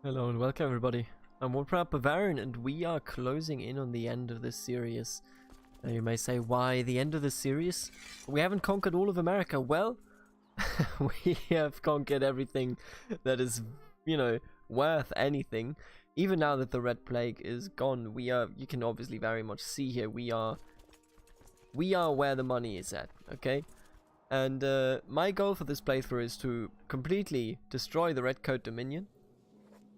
Hello and welcome everybody. I'm Bavarian and we are closing in on the end of this series. Now you may say, why the end of this series? We haven't conquered all of America. Well, we have conquered everything that is, worth anything. Even now that the Red Plague is gone, you can obviously very much see here, we are where the money is at, okay? And my goal for this playthrough is to completely destroy the Red Coat Dominion.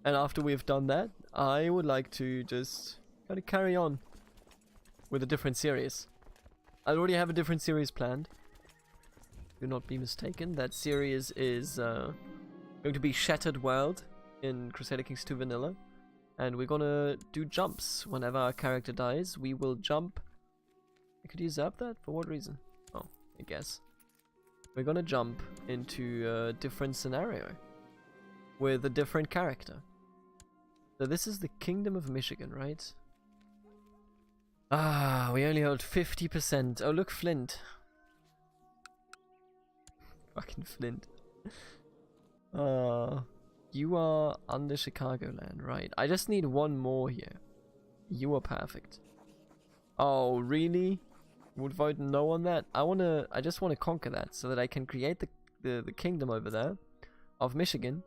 And after we've done that, I would like to just kind of carry on with a different series. I already have a different series planned. Do not be mistaken. That series is going to be Shattered World in Crusader Kings 2 Vanilla. And we're gonna do jumps. Whenever our character dies, we will jump. I could usurp that? For what reason? Oh, I guess. We're gonna jump into a different scenario with a different character. So this is the Kingdom of Michigan, right? Ah, we only hold 50%. Oh, look, Flint. Fucking Flint. You are under Chicagoland, right? I just need one more here. You are perfect. Oh, really? Would vote no on that? I just wanna conquer that so that I can create the kingdom over there of Michigan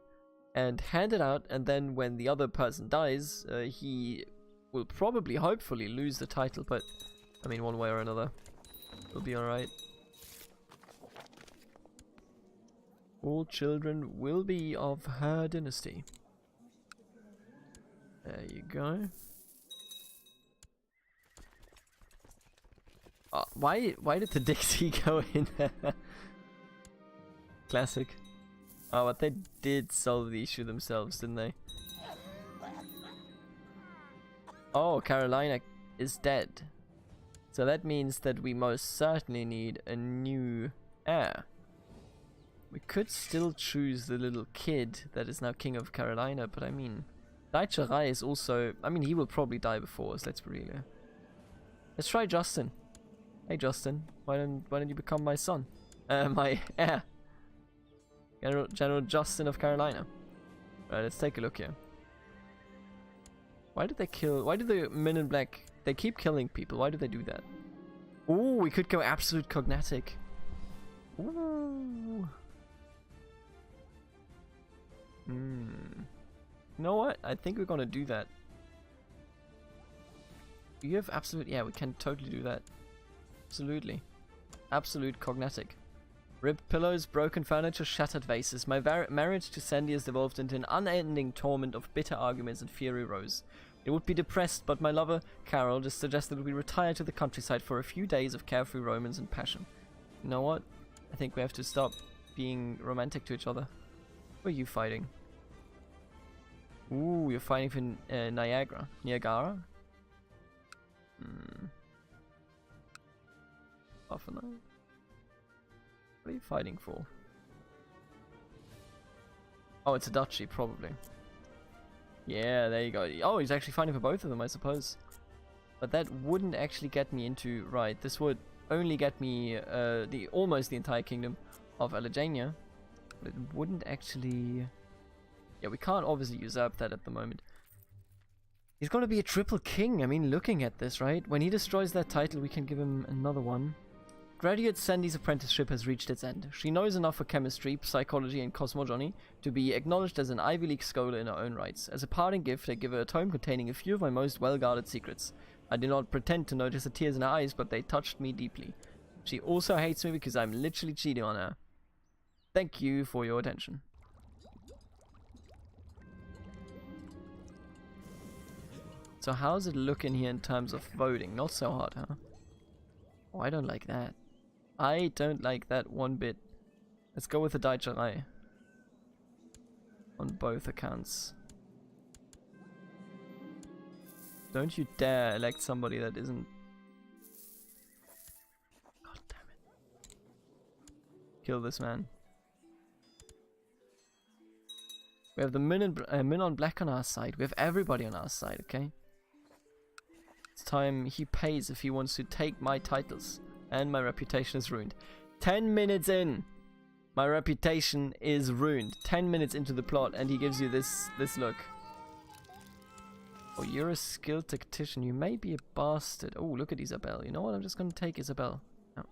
and hand it out, and then when the other person dies, he will probably, hopefully, lose the title, but I mean, one way or another, it'll be alright. All children will be of her dynasty. There you go. Why did the Dixie go in there? Classic. Oh, but they did solve the issue themselves, didn't they? Oh, Carolina is dead. So that means that we most certainly need a new heir. We could still choose the little kid that is now King of Carolina, but I mean, Daicherai is also... I mean, he will probably die before us, let's be real here. Let's try Justin. Hey Justin, why don't you become my son? My heir. General Justin of Carolina. Right, let's take a look here. Why did the Men in Black... They keep killing people, why do they do that? Ooh, we could go absolute cognatic. Ooh. You know what? I think we're gonna do that. Do you have absolute... Yeah, we can totally do that. Absolutely. Absolute cognatic. Ripped pillows, broken furniture, shattered vases. My marriage to Sandy has devolved into an unending torment of bitter arguments and fiery rows. It would be depressed, but my lover, Carol, just suggested we retire to the countryside for a few days of carefree romance and passion. You know what? I think we have to stop being romantic to each other. Who are you fighting? Ooh, you're fighting for Niagara. Niagara? Buffalo? What are you fighting for? Oh, it's a duchy, probably. Yeah, there you go. Oh, he's actually fighting for both of them, I suppose. But that wouldn't actually get me into... Right, this would only get me almost the entire kingdom of Alleghania. But it wouldn't actually... Yeah, we can't obviously usurp that at the moment. He's gonna be a triple king. I mean, looking at this, right? When he destroys that title, we can give him another one. Graduate Sandy's apprenticeship has reached its end. She knows enough for chemistry, psychology, and cosmogony to be acknowledged as an Ivy League scholar in her own rights. As a parting gift, I give her a tome containing a few of my most well-guarded secrets. I do not pretend to notice the tears in her eyes, but they touched me deeply. She also hates me because I'm literally cheating on her. Thank you for your attention. So how's it looking here in terms of voting? Not so hot, huh? Oh, I don't like that. I don't like that one bit. Let's go with the Daicherai. On both accounts. Don't you dare elect somebody that isn't... God damn it. Kill this man. We have the men on black on our side. We have everybody on our side, okay? It's time he pays if he wants to take my titles. And my reputation is ruined. 10 minutes in! My reputation is ruined. 10 minutes into the plot and he gives you this look. Oh, you're a skilled tactician. You may be a bastard. Oh, look at Isabel. You know what? I'm just gonna take Isabel. Oh.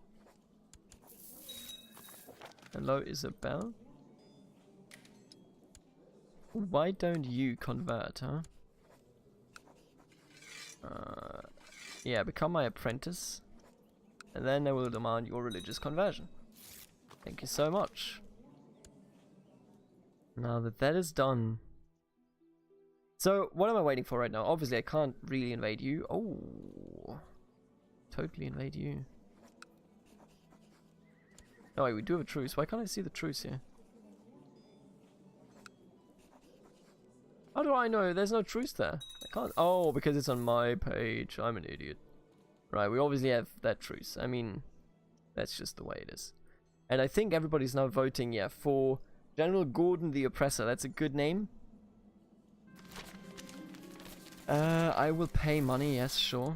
Hello, Isabel. Why don't you convert, huh? Yeah, become my apprentice. And then I will demand your religious conversion. Thank you so much. Now that that is done... So, what am I waiting for right now? Obviously, I can't really invade you. Oh. Totally invade you. Oh wait, we do have a truce. Why can't I see the truce here? How do I know there's no truce there? I can't... Oh, because it's on my page. I'm an idiot. Right, we obviously have that truce. I mean, that's just the way it is. And I think everybody's now voting, yeah, for General Gordon the Oppressor. That's a good name. I will pay money, yes, sure.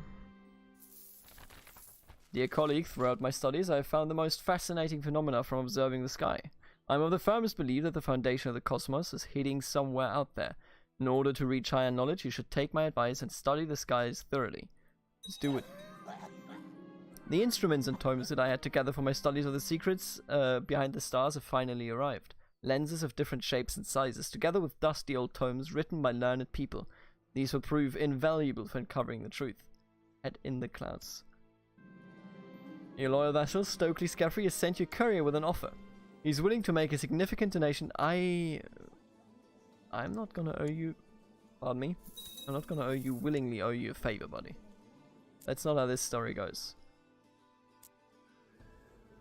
Dear colleague, throughout my studies, I have found the most fascinating phenomena from observing the sky. I am of the firmest belief that the foundation of the cosmos is hidden somewhere out there. In order to reach higher knowledge, you should take my advice and study the skies thoroughly. Let's do it. The instruments and tomes that I had to gather for my studies of the secrets behind the stars have finally arrived. Lenses of different shapes and sizes, together with dusty old tomes written by learned people. These will prove invaluable for uncovering the truth. Head in the clouds. Your loyal vassal, Stokely Scaffrey, has sent you a courier with an offer. He's willing to make a significant donation. I'm not gonna owe you... Pardon me? I'm not gonna willingly owe you a favor, buddy. That's not how this story goes.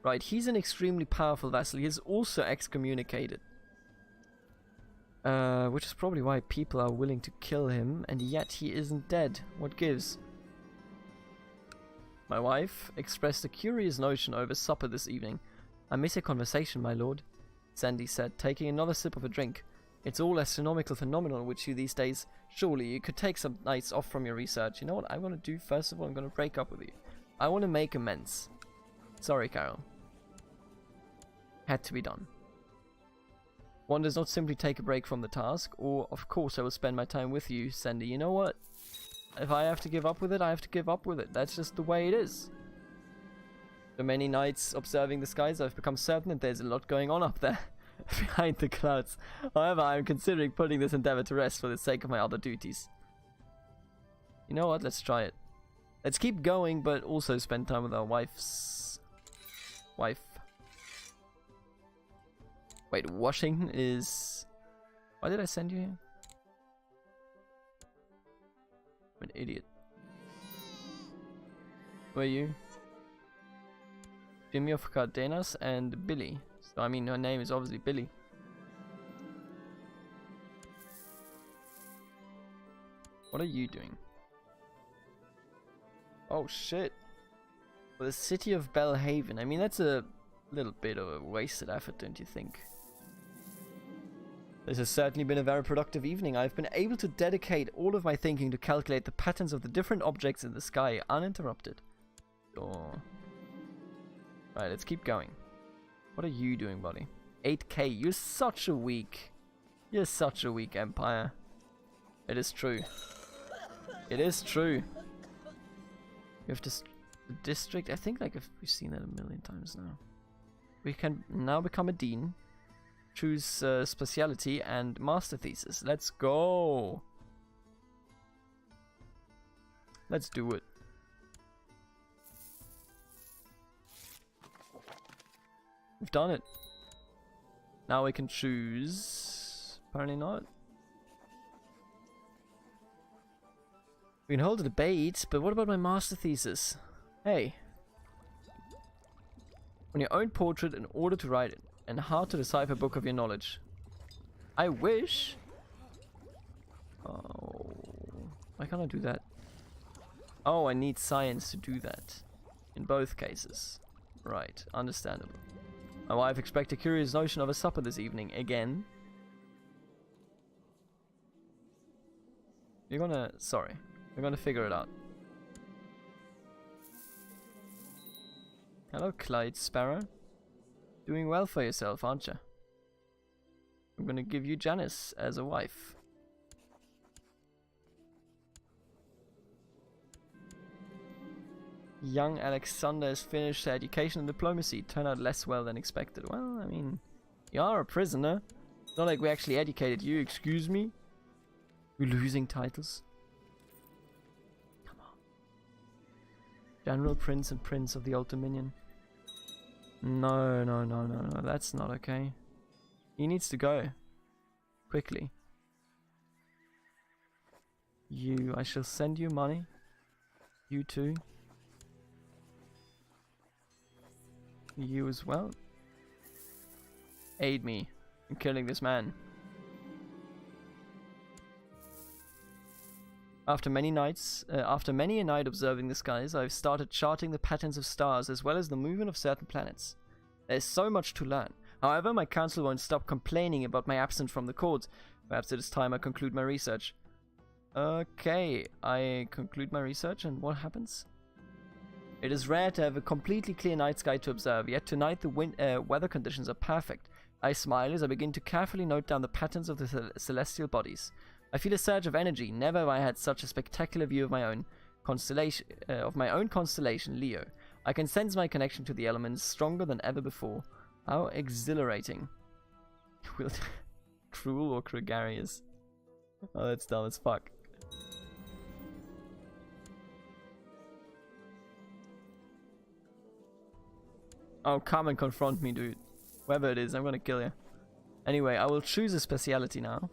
Right, he's an extremely powerful vassal. He is also excommunicated. Which is probably why people are willing to kill him, and yet he isn't dead. What gives? My wife expressed a curious notion over supper this evening. I miss a conversation, my lord, Sandy said, taking another sip of a drink. It's all astronomical phenomenon which you these days. Surely you could take some nights off from your research. You know what I'm going to do? First of all, I'm going to break up with you. I want to make amends. Sorry, Carol. Had to be done. One does not simply take a break from the task, or of course I will spend my time with you, Sandy. You know what? If I have to give up with it, I have to give up with it. That's just the way it is. For many nights observing the skies, I've become certain that there's a lot going on up there, behind the clouds. However, I am considering putting this endeavor to rest for the sake of my other duties. You know what? Let's try it. Let's keep going, but also spend time with our wife's... wife. Wait, Washington is... Why did I send you here? I'm an idiot. Who are you? Jimmy of Cardenas and Billy. So I mean her name is obviously Billy. What are you doing? Oh shit. Well, the city of Belhaven. I mean that's a little bit of a wasted effort, don't you think? This has certainly been a very productive evening. I've been able to dedicate all of my thinking to calculate the patterns of the different objects in the sky uninterrupted. Sure. Right, let's keep going. What are you doing, buddy? 8k. You're such a weak... You're such a weak empire. It is true. It is true. We have this district. I think like we've seen that a million times now. We can now become a dean. Choose speciality and master thesis. Let's go. Let's do it. We've done it. Now we can choose... Apparently not. We can hold a debate, but what about my master thesis? Hey. On your own portrait in order to write it, and how to decipher a book of your knowledge. I wish. Oh, why can't I do that? Oh, I need science to do that. In both cases. Right, understandable. My wife expressed a curious notion of a supper this evening. Again. You're gonna... Sorry. We're gonna figure it out. Hello, Clyde Sparrow. Doing well for yourself, aren't you? I'm gonna give you Janice as a wife. Young Alexander has finished her education in diplomacy. Turned out less well than expected. Well, I mean, you are a prisoner. It's not like we actually educated you, excuse me. We're losing titles. Come on. General Prince and Prince of the Old Dominion. No, no, no, no, no. That's not okay. He needs to go. Quickly. You, I shall send you money. You too. You as well. Aid me in killing this man. After many a night observing the skies, I've started charting the patterns of stars as well as the movement of certain planets. There's so much to learn. However, my council won't stop complaining about my absence from the court. Perhaps it is time I conclude my research. Okay, I conclude my research, and what happens? It is rare to have a completely clear night sky to observe, yet tonight the weather conditions are perfect. I smile as I begin to carefully note down the patterns of the celestial bodies. I feel a surge of energy. Never have I had such a spectacular view of my own constellation, Leo. I can sense my connection to the elements stronger than ever before. How exhilarating. Cruel or gregarious? Oh, that's dumb as fuck. Oh, come and confront me, dude. Whoever it is, I'm gonna kill you. Anyway, I will choose a speciality now.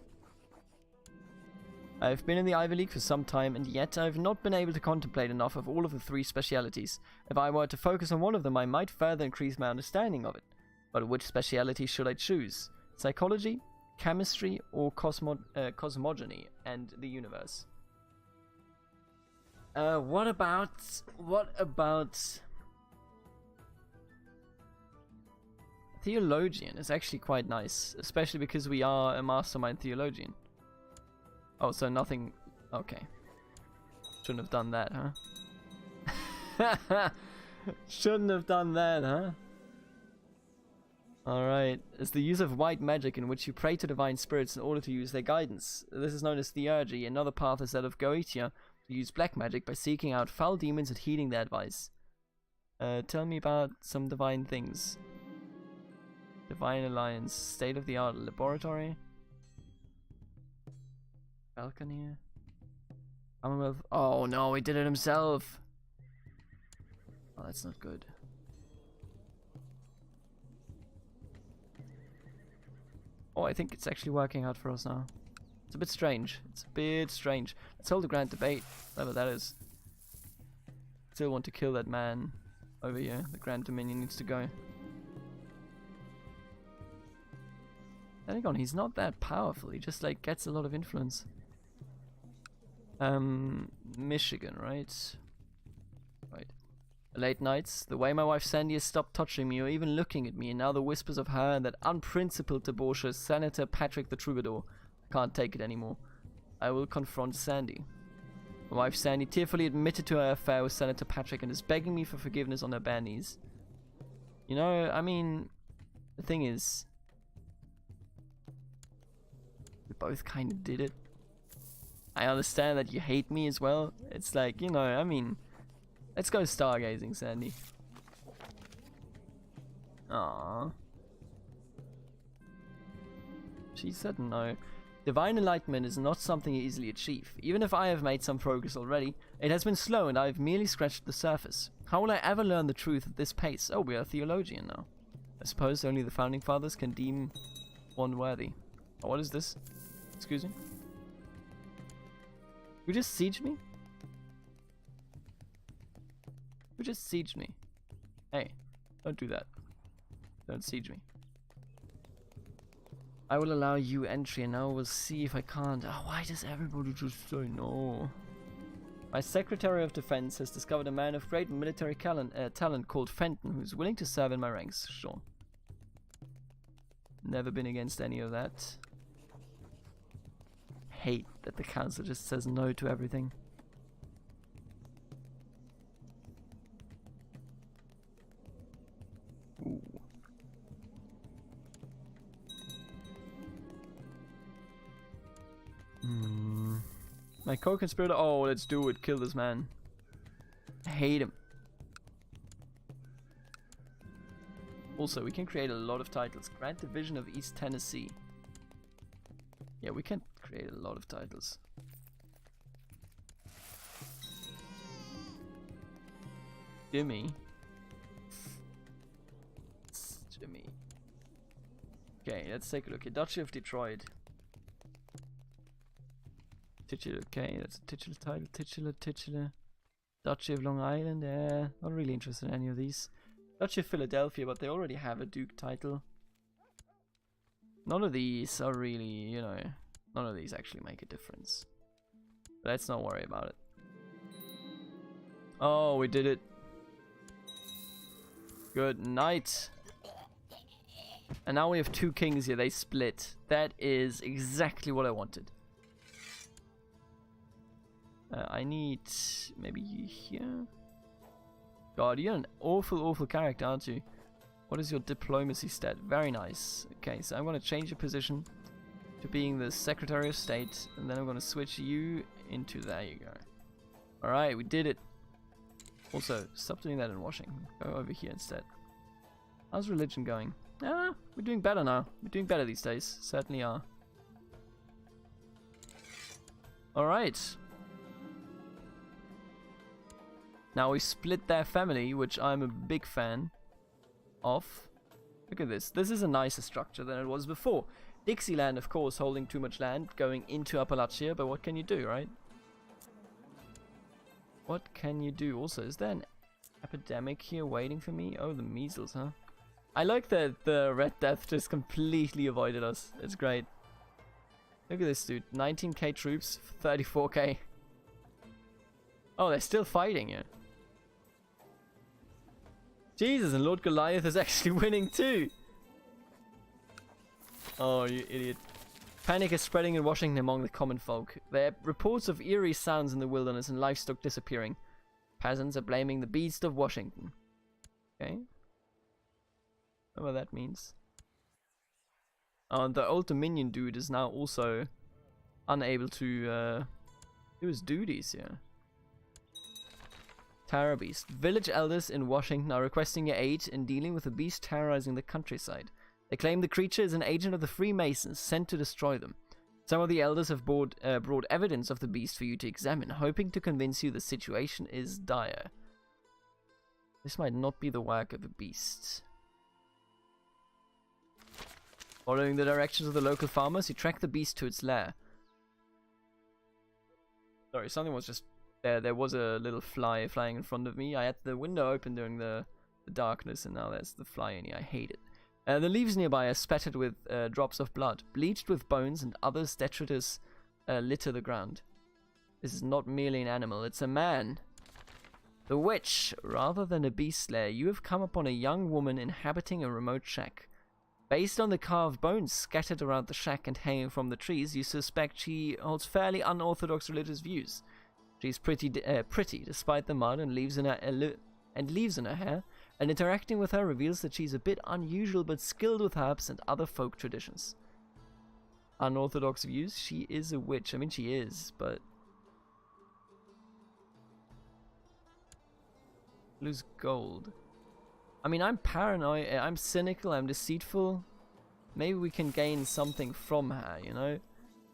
I've been in the Ivy League for some time, and yet I've not been able to contemplate enough of all of the 3 specialities. If I were to focus on one of them, I might further increase my understanding of it. But which speciality should I choose? Psychology, chemistry, or cosmogony and the universe? What about theologian? Is actually quite nice, especially because we are a mastermind theologian. Oh, so nothing. Okay. Shouldn't have done that, huh? Shouldn't have done that, huh? Alright. It's the use of white magic in which you pray to divine spirits in order to use their guidance. This is known as theurgy. Another path is that of Goetia, to use black magic by seeking out foul demons and heeding their advice. Tell me about some divine things. Divine Alliance. State-of-the-art laboratory. Balcony. Commonwealth. Oh no, he did it himself. Oh, that's not good. Oh, I think it's actually working out for us now. It's a bit strange. It's a bit strange. Let's hold a grand debate, whatever that is. Still want to kill that man over here. The Grand Dominion needs to go. Hang on, he's not that powerful. He just like gets a lot of influence. Michigan, right? Right. Late nights, the way my wife Sandy has stopped touching me or even looking at me, and now the whispers of her and that unprincipled debaucher, Senator Patrick the Troubadour. I can't take it anymore. I will confront Sandy. My wife Sandy tearfully admitted to her affair with Senator Patrick and is begging me for forgiveness on her bare knees. You know, I mean, the thing is, we both kind of did it. I understand that you hate me as well. It's like, you know, I mean, let's go stargazing, Sandy. Aww. She said no. Divine enlightenment is not something you easily achieve. Even if I have made some progress already, it has been slow and I have merely scratched the surface. How will I ever learn the truth at this pace? Oh, we are theologian now. I suppose only the founding fathers can deem one worthy. Oh, what is this? Excuse me? You just sieged me? You just sieged me. Hey, don't do that. Don't siege me. I will allow you entry and now we'll see if I can't. Oh, why does everybody just say no? My Secretary of Defense has discovered a man of great military talent called Fenton who's willing to serve in my ranks. Sure. Never been against any of that. Hate that the council just says no to everything. Ooh. My co-conspirator. Oh, let's do it. Kill this man. I hate him. Also, we can create a lot of titles. Grant Division of East Tennessee. Yeah, we can create a lot of titles. Jimmy. Jimmy. Okay, let's take a look here. Duchy of Detroit. Titular, okay, that's a titular title. Titular. Duchy of Long Island, not really interested in any of these. Duchy of Philadelphia, but they already have a Duke title. None of these are really, you know, none of these actually make a difference. But let's not worry about it. Oh, we did it. Good night. And now we have 2 kings here, they split. That is exactly what I wanted. I need maybe here. God, you're an awful character, aren't you? What is your diplomacy stat? Very nice. Okay, so I'm going to change your position to being the Secretary of State, and then I'm going to switch you into, there you go. Alright, we did it. Also, stop doing that in Washington. Go over here instead. How's religion going? Ah, we're doing better now. We're doing better these days. Certainly are. Alright. Now we split their family, which I'm a big fan of. Look at this. This is a nicer structure than it was before. Dixieland, of course, holding too much land, going into Appalachia, but what can you do, right? What can you do? Also, is there an epidemic here waiting for me? Oh, the measles, huh? I like that the Red Death just completely avoided us. It's great. Look at this dude. 19k troops, 34k. Oh, they're still fighting here. Jesus, and Lord Goliath is actually winning too. Oh, you idiot. Panic is spreading in Washington among the common folk. There are reports of eerie sounds in the wilderness and livestock disappearing. Peasants are blaming the beast of Washington. Okay. I don't know what that means. The Old Dominion dude is now also unable to do his duties here. Terror Beast. Village elders in Washington are requesting your aid in dealing with the beast terrorizing the countryside. They claim the creature is an agent of the Freemasons sent to destroy them. Some of the elders have brought evidence of the beast for you to examine, hoping to convince you the situation is dire. This might not be the work of a beast. Following the directions of the local farmers, you track the beast to its lair. Sorry, something was just... There was a little fly flying in front of me. I had the window open during the darkness, and now there's the fly in here. I hate it. The leaves nearby are spattered with drops of blood. Bleached with bones and other detritus litter the ground. This is not merely an animal, it's a man. The witch, rather than a beast slayer, you have come upon a young woman inhabiting a remote shack. Based on the carved bones scattered around the shack and hanging from the trees, you suspect she holds fairly unorthodox religious views. She's pretty despite the mud and leaves in her hair, and interacting with her reveals that she's a bit unusual but skilled with herbs and other folk traditions. Unorthodox views? She is a witch. I mean, she is, but... Lose gold. I mean, I'm paranoid, I'm cynical, I'm deceitful. Maybe we can gain something from her, you know?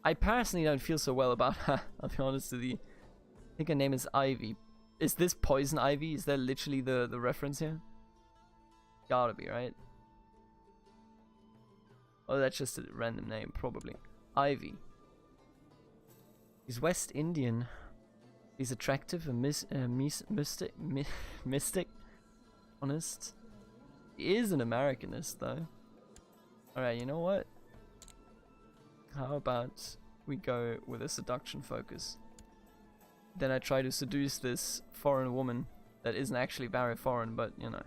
I personally don't feel so well about her, I'll be honest with you. I think her name is Ivy. Is this Poison Ivy? Is that literally the reference here? Gotta be, right? Oh, that's just a random name, probably. Ivy. He's West Indian. He's attractive, a mystic. Honest. He is an Americanist, though. Alright, you know what? How about we go with a seduction focus? Then I try to seduce this foreign woman that isn't actually very foreign, but you know.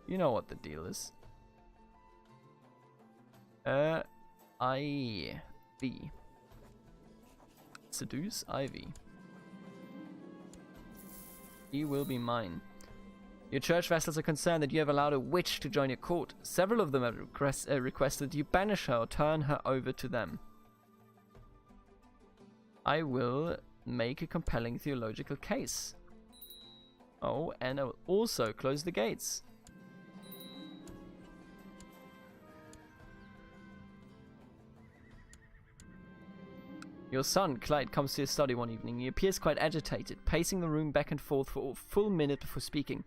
You know what the deal is. Ivy. Seduce Ivy. He will be mine. Your church vassals are concerned that you have allowed a witch to join your court. Several of them have requested you banish her or turn her over to them. I will make a compelling theological case. Oh, and I will also close the gates. Your son, Clyde, comes to his study one evening. He appears quite agitated, pacing the room back and forth for a full minute before speaking.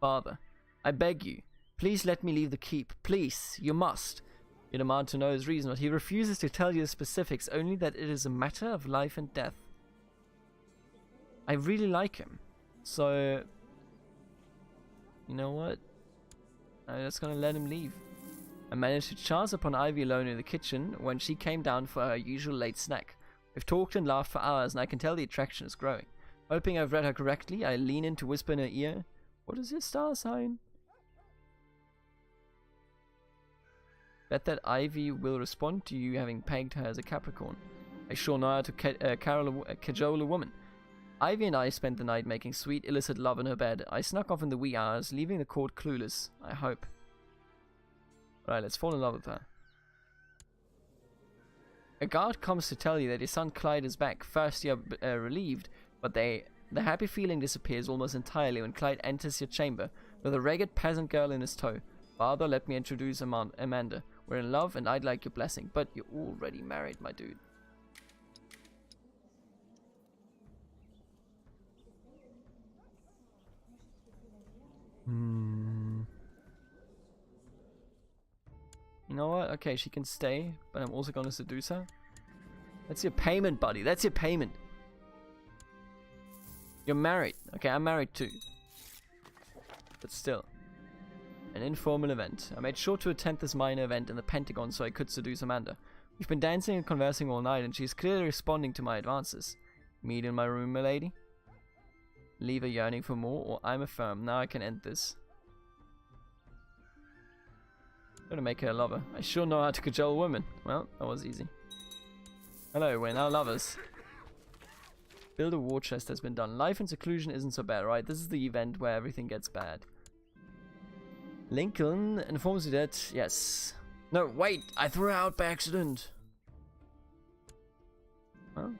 Father, I beg you, please let me leave the keep. Please, you must. You demand to know his reason, but he refuses to tell you the specifics, only that it is a matter of life and death. I really like him. So, you know what? I'm just gonna let him leave. I managed to chance upon Ivy alone in the kitchen when she came down for her usual late snack. We've talked and laughed for hours, and I can tell the attraction is growing. Hoping I've read her correctly, I lean in to whisper in her ear, "What is your star sign?" Bet that Ivy will respond to you having pegged her as a Capricorn. I sure know how to cajole a woman. Ivy and I spent the night making sweet, illicit love in her bed. I snuck off in the wee hours, leaving the court clueless, I hope. Right, let's fall in love with her. A guard comes to tell you that your son Clyde is back. First you're relieved, but the happy feeling disappears almost entirely when Clyde enters your chamber with a ragged peasant girl in his tow. Father, let me introduce Amanda. We're in love and I'd like your blessing, but you're already married, my dude. You know what? Okay, she can stay, but I'm also gonna seduce her. That's your payment, buddy. That's your payment. You're married. Okay, I'm married too. But still. An informal event. I made sure to attend this minor event in the Pentagon so I could seduce Amanda. We've been dancing and conversing all night, and she's clearly responding to my advances. Meet in my room, milady. Leave her yearning for more, or I'm affirmed. Now I can end this. I'm gonna make her a lover. I sure know how to cajole women. Well, that was easy. Hello, we're now lovers. Build a war chest has been done. Life in seclusion isn't so bad, right? This is the event where everything gets bad. Lincoln informs you that... Yes. No, wait! I threw her out by accident! Huh?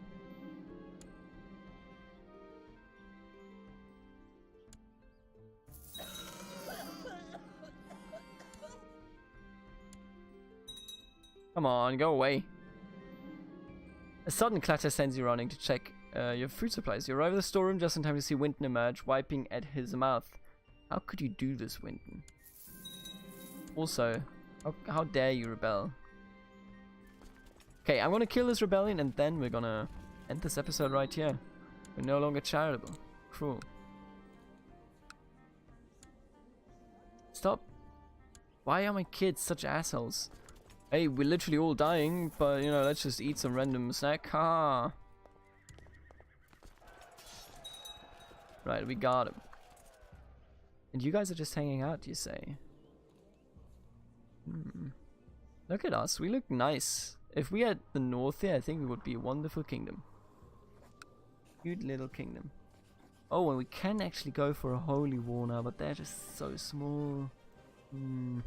Come on, go away. A sudden clatter sends you running to check your food supplies. You arrive at the storeroom just in time to see Winton emerge, wiping at his mouth. How could you do this, Winton? Also, how dare you rebel? Okay, I'm gonna kill this rebellion and then we're gonna end this episode right here. We're no longer charitable. Cruel. Stop. Why are my kids such assholes? Hey, we're literally all dying, but you know, let's just eat some random snack. Ha! Right, we got him. And you guys are just hanging out, you say? Look at us, we look nice. If we had the north here, I think we would be a wonderful kingdom. Cute little kingdom. Oh, and we can actually go for a holy war now, but they're just so small. And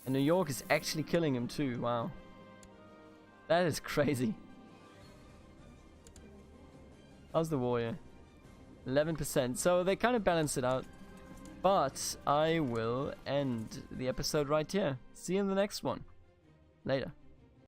New York is actually killing him too, wow. That is crazy. How's the warrior? 11%, so they kind of balance it out. But I will end the episode right here. See you in the next one. Later.